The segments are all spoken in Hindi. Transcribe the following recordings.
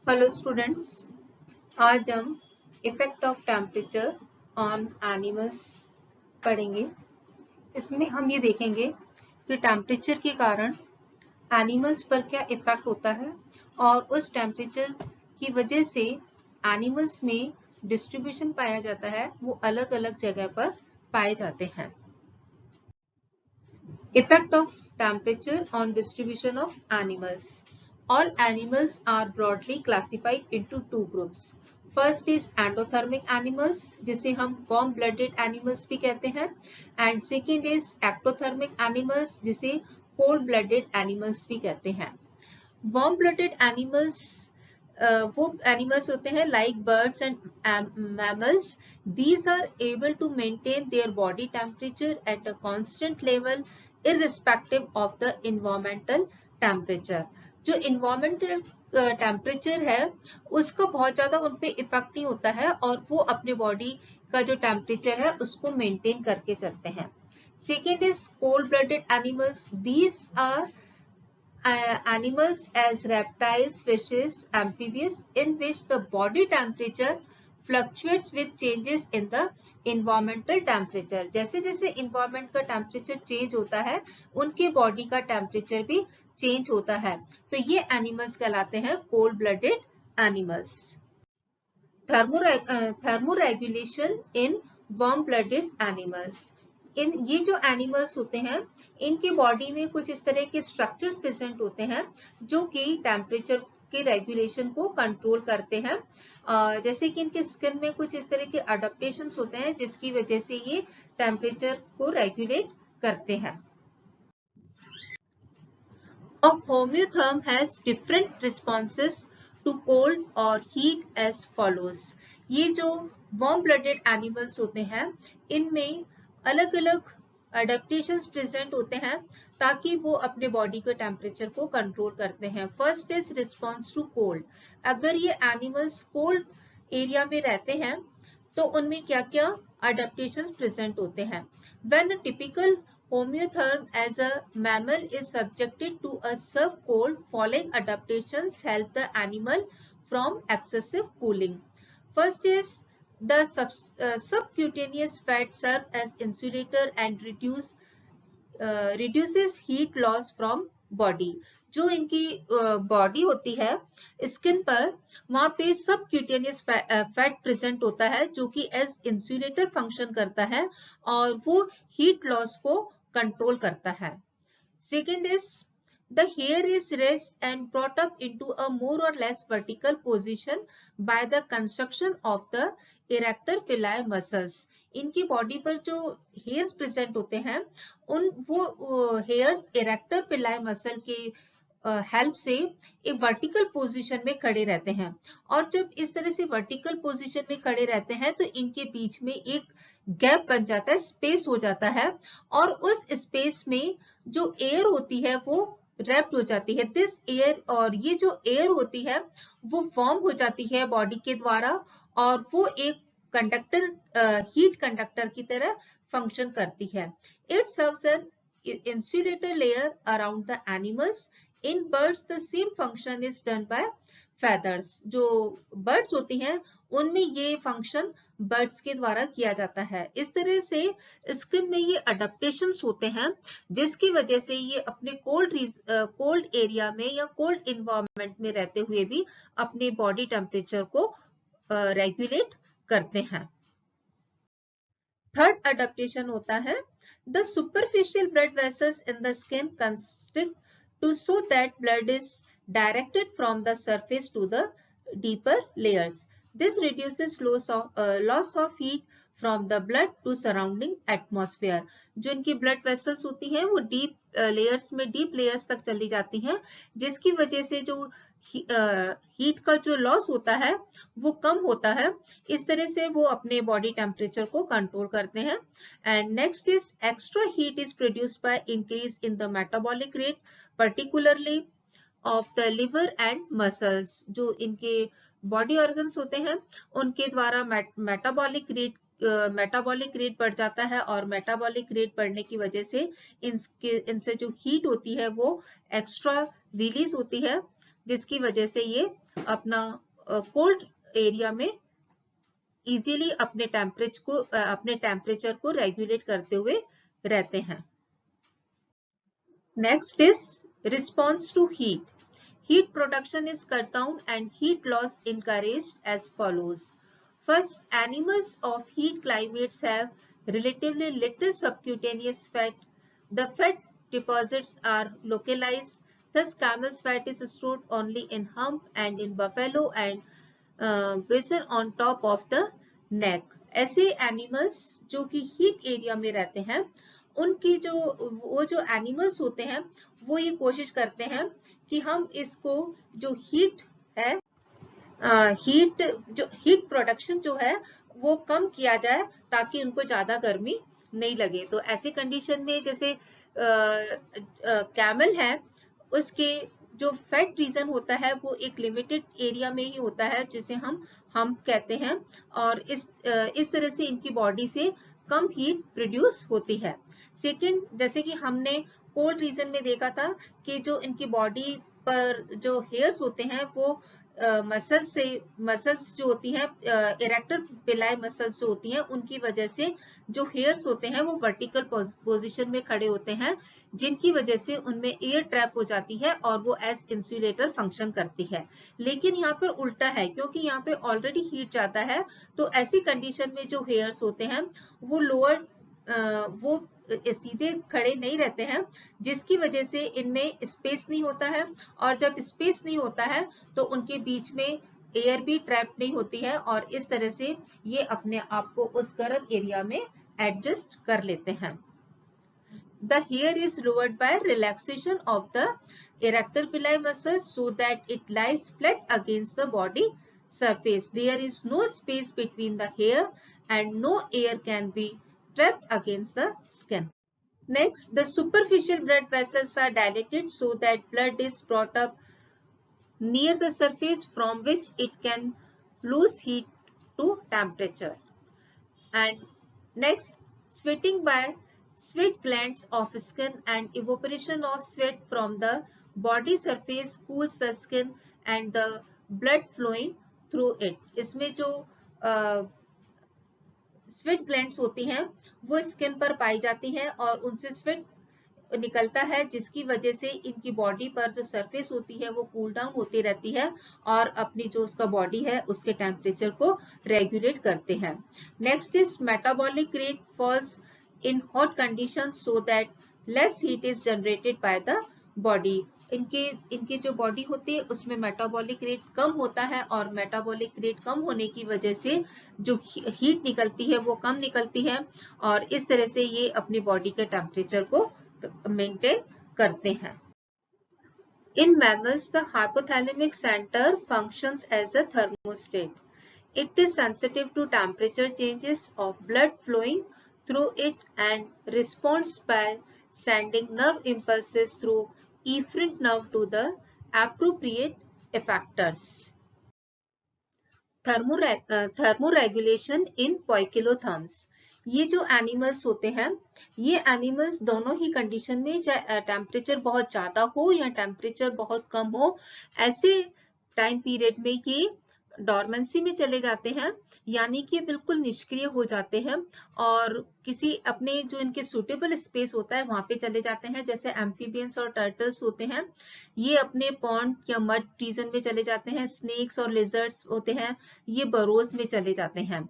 हेलो स्टूडेंट्स, आज हम effect of temperature on animals पढ़ेंगे। इसमें हम ये देखेंगे कि टेम्परेचर के कारण एनिमल्स पर क्या इफेक्ट होता है और उस टेम्परेचर की वजह से एनिमल्स में डिस्ट्रीब्यूशन पाया जाता है, वो अलग अलग जगह पर पाए जाते हैं। Effect of temperature on distribution of animals. All animals are broadly classified into two groups. First is endothermic animals, जिसे हम warm blooded animals भी कहते हैं, and second is ectothermic animals, जिसे cold blooded animals भी कहते हैं। warm blooded animals वो एनिमल्स होते हैं like birds and mammals. These are able to maintain their body temperature at a constant level irrespective of the environmental temperature. जो environmental टेम्परेचर है उसका बहुत ज्यादा उन पे इफेक्ट नहीं होता है और वो अपने बॉडी का जो टेम्परेचर है उसको मेंटेन करके चलते हैं. Second is cold blooded animals. These are animals as reptiles, fishes, amphibians, in which the body temperature fluctuates with changes in the environmental temperature. जैसे जैसे environment का temperature change होता है उनके body का temperature भी change होता है, तो ये animals कहलाते हैं cold blooded animals. Thermoregulation in warm blooded animals. ये जो एनिमल्स होते हैं इनके बॉडी में कुछ इस तरह के स्ट्रक्चर्स प्रेजेंट होते हैं जो कि टेम्परेचर के रेगुलेशन को कंट्रोल करते हैं. जैसे कि इनके स्किन में कुछ इस तरह के अडेप्टेशंस होते हैं जिसकी वजह से ये टेम्परेचर को रेगुलेट करते हैं. A homeotherm has different responses to cold or heat as follows. ये जो warm blooded animals होते हैं इनमें अलग अलग अडेप्टेशंस प्रेजेंट होते हैं ताकि वो अपने बॉडी के टेम्परेचर को कंट्रोल करते हैं. First is response to cold. अगर ये एनिमल्स कोल्ड एरिया में रहते हैं तो उनमें क्या क्या अडेप्टेशंस प्रेजेंट होते हैं. When a typical homeotherm as a mammal is subjected to a sub-cold, following adaptations help the animal from excessive cooling. First is the subcutaneous fat serve as insulator and reduces heat loss from body. जो इनकी बॉडी होती है स्किन पर वहां पे सबक्यूटेनियस फैट प्रेजेंट होता है जो कि एज इंसुलेटर फंक्शन करता है और वो हीट लॉस को कंट्रोल करता है. Second is the hair is raised and brought up into a more or less vertical position by the construction of the erector pili muscles. इनकी बॉडी पर जो हेयर्स प्रेजेंट होते हैं वो हेयर्स इरेक्टर पिलाई मसल के हेल्प से एक वर्टिकल पोजीशन में खड़े रहते हैं और जब इस तरह से वर्टिकल पोजीशन में खड़े रहते हैं तो इनके बीच में एक गैप बन जाता है, स्पेस हो जाता है और उस स्पेस में जो एयर होती है वो रैप्ड हो जाती है. दिस एयर और ये जो एयर होती है वो फॉर्म हो जाती है बॉडी के द्वारा और वो एक कंडक्टर हीट कंडक्टर की तरह फंक्शन करती है. It serves an insulator layer around the animals. In birds the same function is done by feathers. जो birds होती हैं उनमें ये फंक्शन बर्ड्स के द्वारा किया जाता है. इस तरह से स्किन में ये अडेप्टेशंस होते हैं जिसकी वजह से ये अपने कोल्ड एरिया में या कोल्ड इन्वायरमेंट में रहते हुए भी अपने बॉडी टेम्परेचर को रेगुलेट करते हैं. थर्ड अडेप्टेशन होता है the superficial blood vessels in the skin constrict to so that blood is directed from the surface to the deeper layers. This reduces loss of heat from the blood to surrounding atmosphere. जो इनकी blood vessels होती हैं वो deep layers तक चली जाती हैं जिसकी वजह से जो हीट का जो लॉस होता है वो कम होता है. इस तरह से वो अपने बॉडी टेम्परेचर को कंट्रोल करते हैं. And next is extra heat is produced by increase in the metabolic rate particularly of the liver and muscles. जो इनके बॉडी ऑर्गन्स होते हैं उनके द्वारा मेटाबॉलिक रेट बढ़ जाता है और मेटाबॉलिक रेट बढ़ने की वजह से इनसे जो हीट होती है वो एक्स्ट्रा रिलीज होती है जिसकी वजह से ये अपना कोल्ड एरिया में इजीली अपने टेम्परेचर को रेगुलेट करते हुए रहते हैं। Next is response to heat. Heat production is cut down and heat loss encouraged as follows. First, animals of heat climates have relatively little subcutaneous fat. The fat deposits are localized. Thus, camel's fat is stored only in hump and in buffalo and bison on top of the neck. ऐसे animals जो कि heat area में रहते हैं, उनकी वो जो एनिमल्स होते हैं वो ये कोशिश करते हैं कि हम इसको जो हीट है हीट प्रोडक्शन जो है वो कम किया जाए ताकि उनको ज्यादा गर्मी नहीं लगे। तो ऐसे कंडीशन में जैसे कैमल है उसके जो फैट रीजन होता है वो एक लिमिटेड एरिया में ही होता है जिसे हम कहते हैं, और इस तरह से इनकी बॉडी से कम हीट प्रोड्यूस होती है। सेकेंड, जैसे कि हमने कोल्ड रीजन में देखा था कि जो इनकी बॉडी पर जो हेयर्स होते हैं वो मसल्स जो होती हैं इरेक्टर पिलाई मसल्स जो होती हैं उनकी वजह से जो हेयर्स होते हैं वो वर्टिकल पोजीशन में खड़े होते हैं, जिनकी वजह से उनमें एयर ट्रैप हो जाती है और वो एज इंसुलेटर फंक्शन करती है। लेकिन यहाँ पर उल्टा है, क्योंकि यहाँ पे ऑलरेडी हीट जाता है तो ऐसी कंडीशन में जो हेयर्स होते हैं वो सीधे खड़े नहीं रहते हैं, जिसकी वजह से इनमें स्पेस नहीं होता है, और जब स्पेस नहीं होता है तो उनके बीच में एयर भी ट्रैप नहीं होती है, और इस तरह से ये अपने आप को उस गर्म एरिया में एडजस्ट कर लेते हैं। The hair is lowered by relaxation of the erector pili muscles so that it lies flat against the body surface. There is no space between the hair and no air can be trapped against the skin. Next, the superficial blood vessels are dilated so that blood is brought up near the surface from which it can lose heat to temperature. And next, sweating by sweat glands of skin and evaporation of sweat from the body surface cools the skin and the blood flowing through it. इसमें जो स्वेट ग्लैंड्स होती हैं वो स्किन पर पाई जाती हैं और उनसे स्वेट निकलता है, जिसकी वजह से इनकी बॉडी पर जो सरफेस होती है वो कूल डाउन होती रहती है और अपनी जो उसका बॉडी है उसके टेम्परेचर को रेगुलेट करते हैं। Next is metabolic rate falls in hot conditions so that less heat is generated by the body. इनकी जो बॉडी होती है उसमें मेटाबॉलिक रेट कम होता है और मेटाबॉलिक रेट कम होने की वजह से जो हीट निकलती है वो कम निकलती है, और इस तरह से ये अपनी बॉडी के टेम्परेचर को मेंटेन करते हैं। In mammals, the hypothalamic center functions as a thermostat. It is sensitive to temperature changes of blood flowing through it and responds by sending nerve impulses through efferent nerve to the appropriate effectors. Thermoregulation in poikilotherms. ये जो एनिमल्स होते हैं ये एनिमल्स दोनों ही कंडीशन में, चाहे टेम्परेचर बहुत ज्यादा हो या टेम्परेचर बहुत कम हो, ऐसे टाइम पीरियड में ये डॉर्मेंसी में चले जाते हैं, यानी कि बिल्कुल निष्क्रिय हो जाते हैं और किसी अपने जो इनके सूटेबल स्पेस होता है वहां पे चले जाते हैं। जैसे एम्फीबियंस और टर्टल्स होते हैं ये अपने पॉन्ड या मड रीजन में चले जाते हैं, स्नेक्स और लिजर्ड्स होते हैं ये बरोज में चले जाते हैं।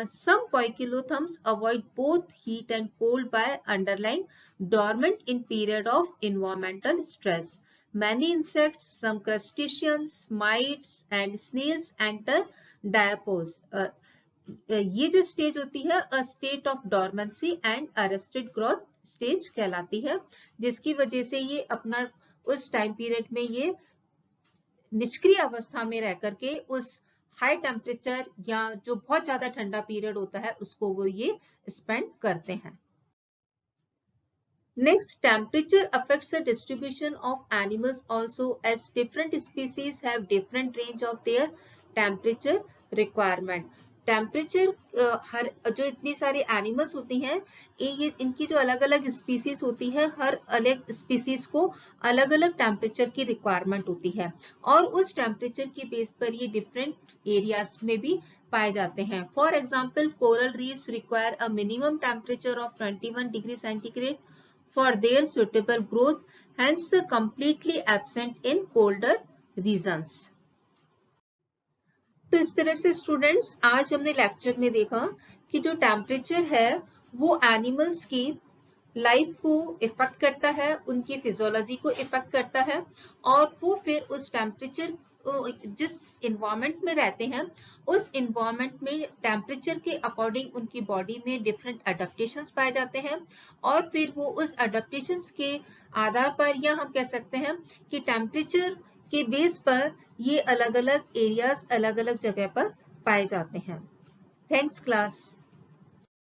Some poikilotherms avoid both heat and cold by underlying dormant in period of environmental stress. Many insects, some crustaceans, mites and snails enter diapause. ये जो स्टेज होती है a state of dormancy and arrested growth stage कहलाती है, जिसकी वजह से ये अपना उस टाइम पीरियड में ये निष्क्रिय अवस्था में रह करके उस हाई टेम्परेचर या जो बहुत ज्यादा ठंडा पीरियड होता है उसको वो ये स्पेंड करते हैं। Next, temperature affects the distribution of animals also, as different species have different range of their temperature requirement. Temperature हर जो इतनी सारी एनिमल्स होती हैं, ये इनकी जो अलग अलग स्पीसीज होती है, हर अलग स्पीसीज को अलग अलग टेम्परेचर की रिक्वायरमेंट होती है और उस टेम्परेचर की बेस पर ये डिफरेंट एरियाज में भी पाए जाते हैं। For example, coral reefs require a minimum temperature of 21 degree centigrade for their suitable growth, hence the completely absent in colder regions। तो इस तरह से स्टूडेंट्स आज हमने लेक्चर में देखा कि जो टेम्परेचर है वो एनिमल्स की लाइफ को इफेक्ट करता है, उनकी फिजियोलॉजी को इफेक्ट करता है और वो फिर उस टेम्परेचर जिस इन्वायरमेंट में रहते हैं उस इन्वायरमेंट में टेम्परेचर के अकॉर्डिंग उनकी बॉडी में डिफरेंट अडेप्टेशंस पाए जाते हैं और फिर वो उस अडेप्टेशंस के आधार पर, या हम कह सकते हैं कि टेम्परेचर के बेस पर ये अलग अलग एरियाज अलग अलग जगह पर पाए जाते हैं। Thanks class.